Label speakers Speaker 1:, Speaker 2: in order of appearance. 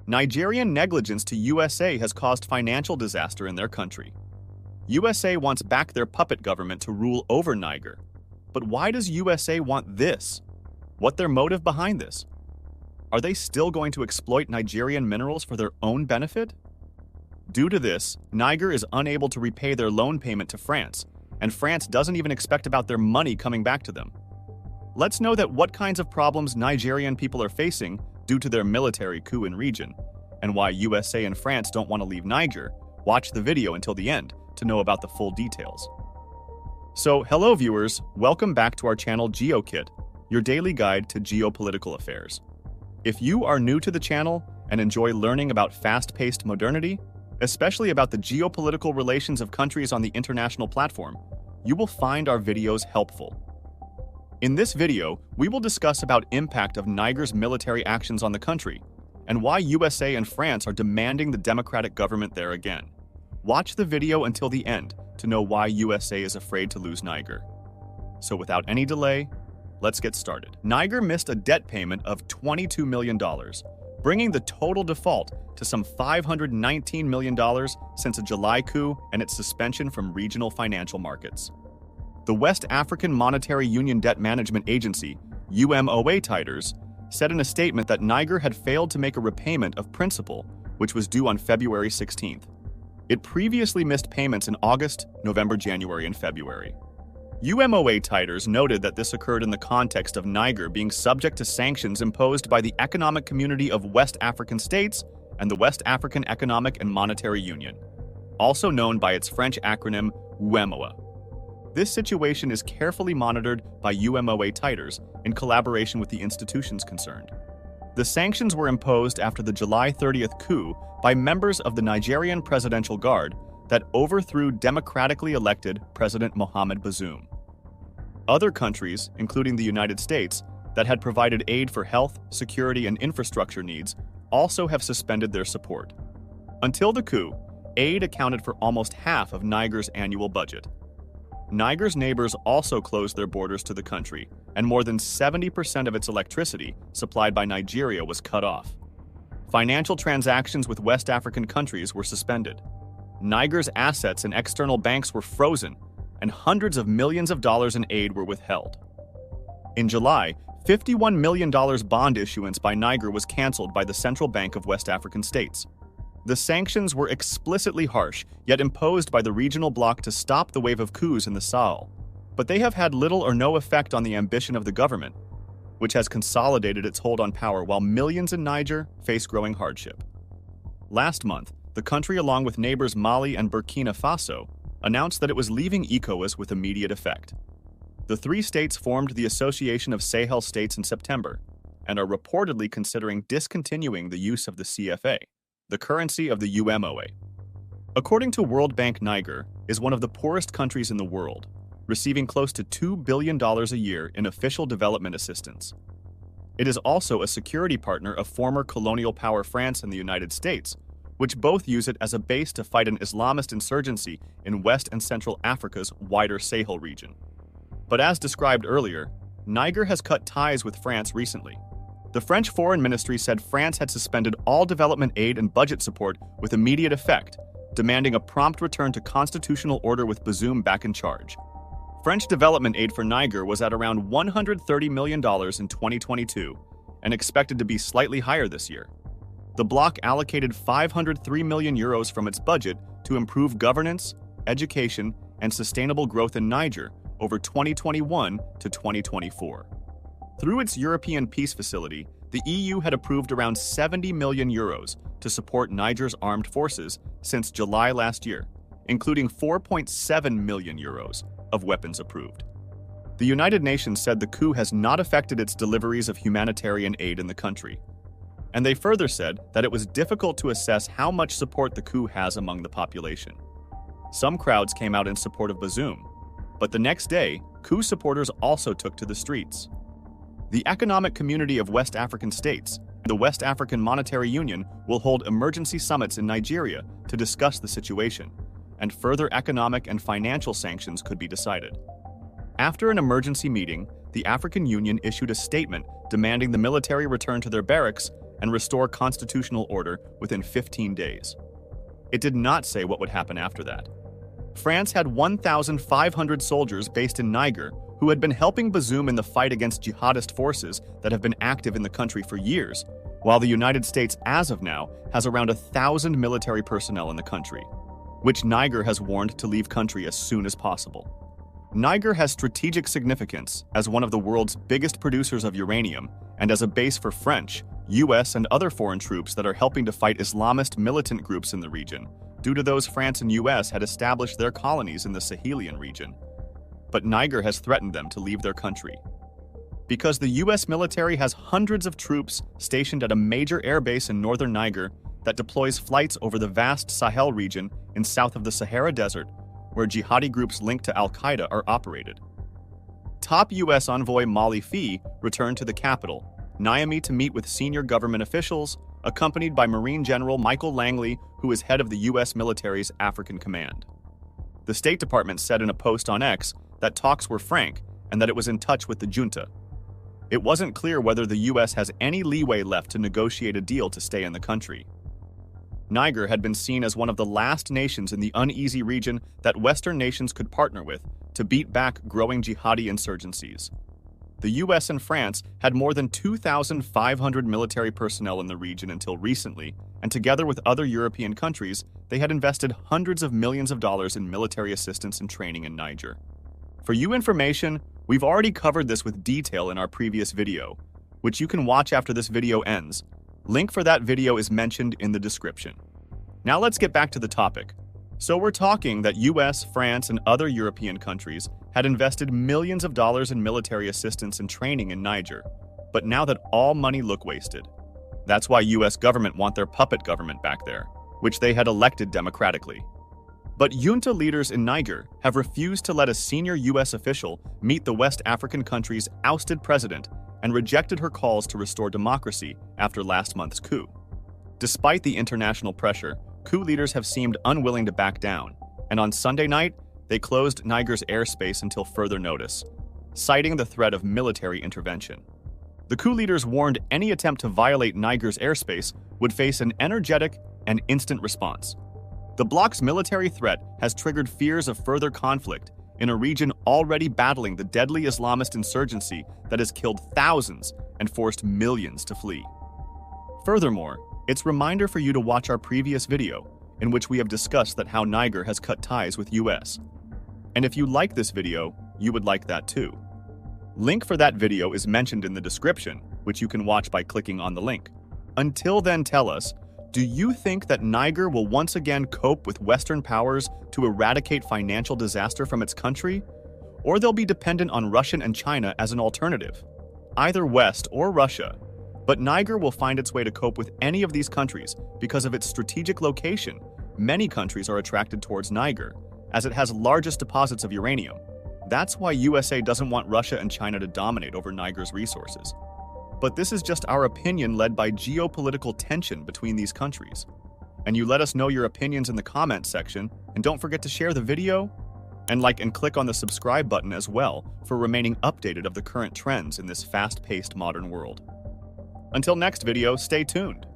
Speaker 1: Nigerian negligence to USA has caused financial disaster in their country. USA wants back their puppet government to rule over Niger. But why does USA want this? What's their motive behind this? Are they still going to exploit Nigerian minerals for their own benefit? Due to this, Niger is unable to repay their loan payment to France, and France doesn't even expect about their money coming back to them. Let's know that what kinds of problems Nigerian people are facing due to their military coup in region, and why USA and France don't want to leave Niger. Watch the video until the end to know about the full details. So, hello viewers, welcome back to our channel GeoKit, your daily guide to geopolitical affairs. If you are new to the channel and enjoy learning about fast-paced modernity, especially about the geopolitical relations of countries on the international platform, you will find our videos helpful. In this video, we will discuss about impact of Niger's military actions on the country, and why USA and France are demanding the democratic government there again. Watch the video until the end to know why USA is afraid to lose Niger. So without any delay, let's get started. Niger missed a debt payment of $22 million, bringing the total default to some $519 million since a July coup and its suspension from regional financial markets. The West African Monetary Union Debt Management Agency, UMOA Titers, said in a statement that Niger had failed to make a repayment of principal, which was due on February 16th. It previously missed payments in August, November, January, and February. UMOA Titers noted that this occurred in the context of Niger being subject to sanctions imposed by the Economic Community of West African States and the West African Economic and Monetary Union, also known by its French acronym UEMOA. This situation is carefully monitored by UMOA Titers in collaboration with the institutions concerned. The sanctions were imposed after the July 30th coup by members of the Nigerian Presidential Guard that overthrew democratically elected President Mohamed Bazoum. Other countries, including the United States, that had provided aid for health, security, and infrastructure needs, also have suspended their support. Until the coup, aid accounted for almost half of Niger's annual budget. Niger's neighbors also closed their borders to the country, and more than 70% of its electricity supplied by Nigeria was cut off. Financial transactions with West African countries were suspended. Niger's assets in external banks were frozen, and hundreds of millions of dollars in aid were withheld. In July, $51 million bond issuance by Niger was canceled by the Central Bank of West African States. The sanctions were explicitly harsh, yet imposed by the regional bloc to stop the wave of coups in the Sahel. But they have had little or no effect on the ambition of the government, which has consolidated its hold on power while millions in Niger face growing hardship. Last month, the country, along with neighbors Mali and Burkina Faso, announced that it was leaving ECOWAS with immediate effect. The three states formed the Association of Sahel States in September and are reportedly considering discontinuing the use of the CFA, the currency of the UMOA. According to World Bank, Niger is one of the poorest countries in the world, receiving close to $2 billion a year in official development assistance. It is also a security partner of former colonial power France and the United States, which both use it as a base to fight an Islamist insurgency in West and Central Africa's wider Sahel region. But as described earlier, Niger has cut ties with France recently. The French Foreign Ministry said France had suspended all development aid and budget support with immediate effect, demanding a prompt return to constitutional order with Bazoum back in charge. French development aid for Niger was at around $130 million in 2022 and expected to be slightly higher this year. The bloc allocated €503 million from its budget to improve governance, education, and sustainable growth in Niger over 2021 to 2024. Through its European Peace Facility, the EU had approved around €70 million to support Niger's armed forces since July last year, including €4.7 million of weapons approved. The United Nations said the coup has not affected its deliveries of humanitarian aid in the country. And they further said that it was difficult to assess how much support the coup has among the population. Some crowds came out in support of Bazoum, but the next day, coup supporters also took to the streets. The Economic Community of West African States and the West African Monetary Union will hold emergency summits in Nigeria to discuss the situation, and further economic and financial sanctions could be decided. After an emergency meeting, the African Union issued a statement demanding the military return to their barracks and restore constitutional order within 15 days. It did not say what would happen after that. France had 1,500 soldiers based in Niger who had been helping Bazoum in the fight against jihadist forces that have been active in the country for years, while the United States, as of now, has around 1,000 military personnel in the country, which Niger has warned to leave country as soon as possible. Niger has strategic significance as one of the world's biggest producers of uranium and as a base for French, US, and other foreign troops that are helping to fight Islamist militant groups in the region, due to those France and US had established their colonies in the Sahelian region. But Niger has threatened them to leave their country. Because the US military has hundreds of troops stationed at a major airbase in northern Niger that deploys flights over the vast Sahel region in south of the Sahara Desert, where jihadi groups linked to al-Qaeda are operated. Top US envoy Molly Fee returned to the capital, Niamey, to meet with senior government officials, accompanied by Marine General Michael Langley, who is head of the US military's African Command. The State Department said in a post on X that talks were frank and that it was in touch with the junta. It wasn't clear whether the US has any leeway left to negotiate a deal to stay in the country. Niger had been seen as one of the last nations in the uneasy region that Western nations could partner with to beat back growing jihadi insurgencies. The US and France had more than 2,500 military personnel in the region until recently, and together with other European countries, they had invested hundreds of millions of dollars in military assistance and training in Niger. For your information, we've already covered this with detail in our previous video, which you can watch after this video ends. Link for that video is mentioned in the description. Now let's get back to the topic. So we're talking that US, France, and other European countries had invested millions of dollars in military assistance and training in Niger, but now that all money look wasted. That's why US government want their puppet government back there, which they had elected democratically. But junta leaders in Niger have refused to let a senior US official meet the West African country's ousted president and rejected her calls to restore democracy after last month's coup. Despite the international pressure, coup leaders have seemed unwilling to back down, and on Sunday night, they closed Niger's airspace until further notice, citing the threat of military intervention. The coup leaders warned any attempt to violate Niger's airspace would face an energetic and instant response. The bloc's military threat has triggered fears of further conflict in a region already battling the deadly Islamist insurgency that has killed thousands and forced millions to flee. Furthermore, it's a reminder for you to watch our previous video, in which we have discussed that how Niger has cut ties with US. And if you like this video, you would like that too. Link for that video is mentioned in the description, which you can watch by clicking on the link. Until then, tell us, do you think that Niger will once again cope with Western powers to eradicate financial disaster from its country? Or they'll be dependent on Russia and China as an alternative? Either West or Russia, but Niger will find its way to cope with any of these countries because of its strategic location. Many countries are attracted towards Niger, as it has largest deposits of uranium. That's why USA doesn't want Russia and China to dominate over Niger's resources. But this is just our opinion led by geopolitical tension between these countries. And you let us know your opinions in the comments section, and don't forget to share the video, and like and click on the subscribe button as well for remaining updated of the current trends in this fast-paced modern world. Until next video, stay tuned.